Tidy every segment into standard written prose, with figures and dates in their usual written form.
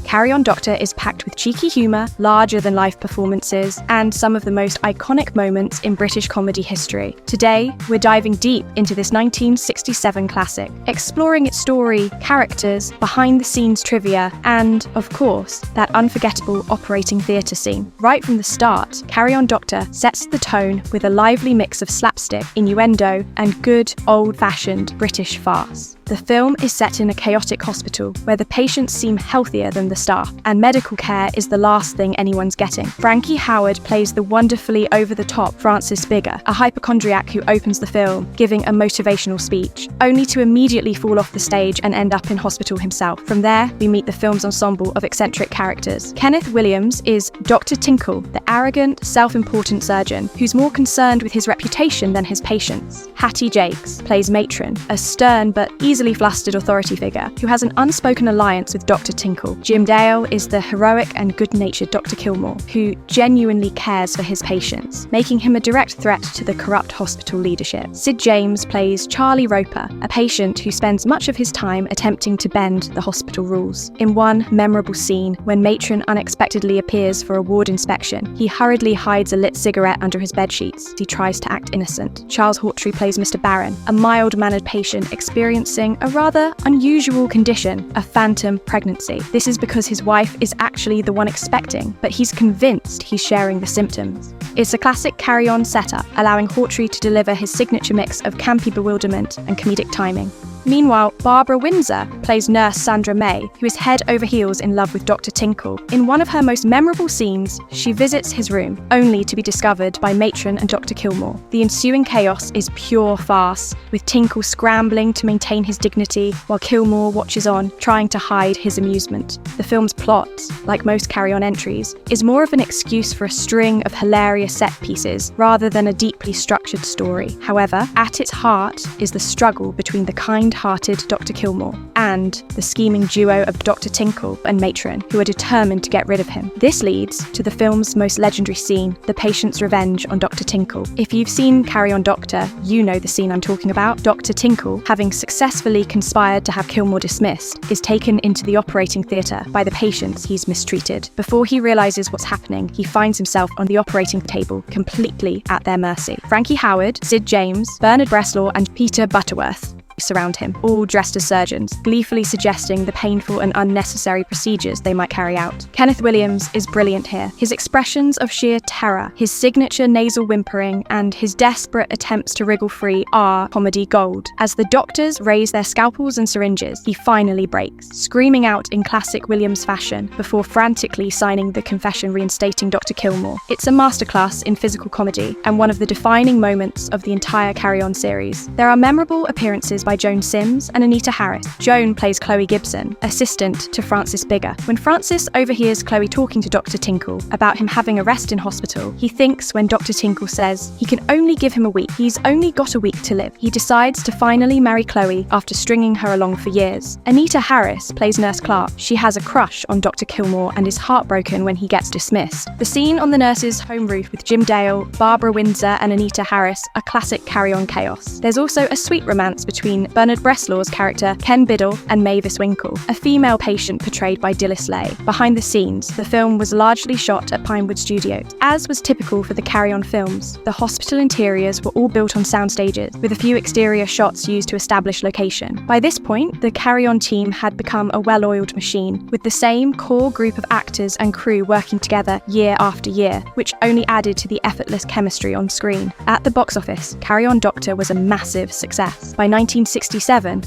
Carry On Doctor is packed with cheeky humour, larger-than-life performances, and some of the most iconic moments in British comedy history. Today, we're diving deep into this 1967 classic, exploring its story, characters, behind-the-scenes trivia, and, of course, that unforgettable operating theatre scene. Right from the start, Carry On Doctor sets the tone with a lively mix of slapstick, innuendo, and good, old-fashioned British farce. The film is set in a chaotic hospital where the patients seem healthier than the staff, and medical care is the last thing anyone's getting. Frankie Howerd plays the wonderfully over-the-top Francis Bigger, a hypochondriac who opens the film, giving a motivational speech, only to immediately fall off the stage and end up in hospital himself. From there, we meet the film's ensemble of eccentric characters. Kenneth Williams is Dr. Tinkle, the arrogant, self-important surgeon who's more concerned with his reputation than his patients. Hattie Jakes plays Matron, a stern but easily flustered authority figure who has an unspoken alliance with Dr. Tinkle. Jim Dale is the heroic and good-natured Dr. Kilmore, who genuinely cares for his patients, making him a direct threat to the corrupt hospital leadership. Sid James plays Charlie Roper, a patient who spends much of his time attempting to bend the hospital rules. In one memorable scene, when Matron unexpectedly appears for a ward inspection, he hurriedly hides a lit cigarette under his bedsheets. He tries to act innocent. Charles Hawtrey plays Mr. Barron, a mild-mannered patient experiencing a rather unusual condition, a phantom pregnancy. This is because his wife is actually the one expecting, but he's convinced he's sharing the symptoms. It's a classic carry-on setup, allowing Hawtrey to deliver his signature mix of campy bewilderment and comedic timing. Meanwhile, Barbara Windsor plays nurse Sandra May, who is head over heels in love with Dr. Tinkle. In one of her most memorable scenes, she visits his room, only to be discovered by Matron and Dr. Kilmore. The ensuing chaos is pure farce, with Tinkle scrambling to maintain his dignity, while Kilmore watches on, trying to hide his amusement. The film's plot, like most carry-on entries, is more of an excuse for a string of hilarious set pieces, rather than a deeply structured story. However, at its heart is the struggle between the kind-hearted Dr. Kilmore and the scheming duo of Dr. Tinkle and Matron, who are determined to get rid of him. This leads to the film's most legendary scene, the patient's revenge on Dr. Tinkle. If you've seen Carry On Doctor, you know the scene I'm talking about. Dr. Tinkle, having successfully conspired to have Kilmore dismissed, is taken into the operating theatre by the patients he's mistreated. Before he realises what's happening, he finds himself on the operating table, completely at their mercy. Frankie Howerd, Sid James, Bernard Bresslaw, and Peter Butterworth surround him, all dressed as surgeons, gleefully suggesting the painful and unnecessary procedures they might carry out. Kenneth Williams is brilliant here. His expressions of sheer terror, his signature nasal whimpering, and his desperate attempts to wriggle free are comedy gold. As the doctors raise their scalpels and syringes, he finally breaks, screaming out in classic Williams fashion before frantically signing the confession reinstating Dr. Kilmore. It's a masterclass in physical comedy and one of the defining moments of the entire Carry On series. There are memorable appearances by Joan Sims and Anita Harris. Joan plays Chloe Gibson, assistant to Francis Bigger. When Francis overhears Chloe talking to Dr. Tinkle about him having a rest in hospital, he thinks when Dr. Tinkle says he can only give him a week, he's only got a week to live. He decides to finally marry Chloe after stringing her along for years. Anita Harris plays Nurse Clark. She has a crush on Dr. Kilmore and is heartbroken when he gets dismissed. The scene on the nurse's home roof with Jim Dale, Barbara Windsor, and Anita Harris are classic carry-on chaos. There's also a sweet romance between Bernard Breslaw's character Ken Biddle and Mavis Winkle, a female patient portrayed by Dilys Lay. Behind the scenes, the film was largely shot at Pinewood Studios. As was typical for the Carry On films, the hospital interiors were all built on sound stages, with a few exterior shots used to establish location. By this point, the Carry On team had become a well-oiled machine, with the same core group of actors and crew working together year after year, which only added to the effortless chemistry on screen. At the box office, Carry On Doctor was a massive success. By 1967,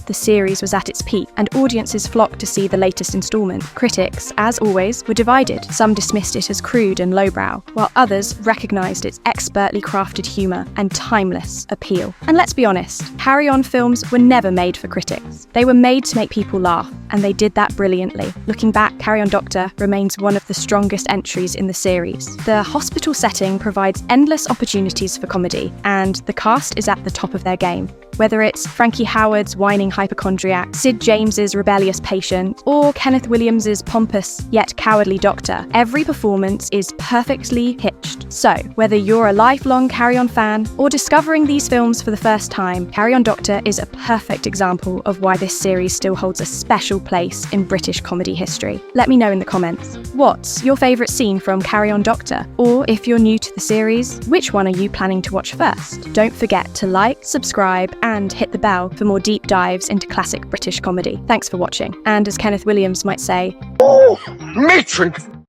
the series was at its peak, and audiences flocked to see the latest installment. Critics, as always, were divided. Some dismissed it as crude and lowbrow, while others recognised its expertly crafted humour and timeless appeal. And let's be honest, Carry On films were never made for critics. They were made to make people laugh, and they did that brilliantly. Looking back, Carry On Doctor remains one of the strongest entries in the series. The hospital setting provides endless opportunities for comedy, and the cast is at the top of their game. Whether it's Frankie Howard's whining hypochondriac, Sid James's rebellious patient, or Kenneth Williams's pompous yet cowardly doctor, every performance is perfectly pitched. So, whether you're a lifelong Carry On fan or discovering these films for the first time, Carry On Doctor is a perfect example of why this series still holds a special place in British comedy history. Let me know in the comments. What's your favourite scene from Carry On Doctor? Or if you're new to the series, which one are you planning to watch first? Don't forget to like, subscribe, and hit the bell for more deep dives into classic British comedy. Thanks for watching. And as Kenneth Williams might say, "Oh, matron!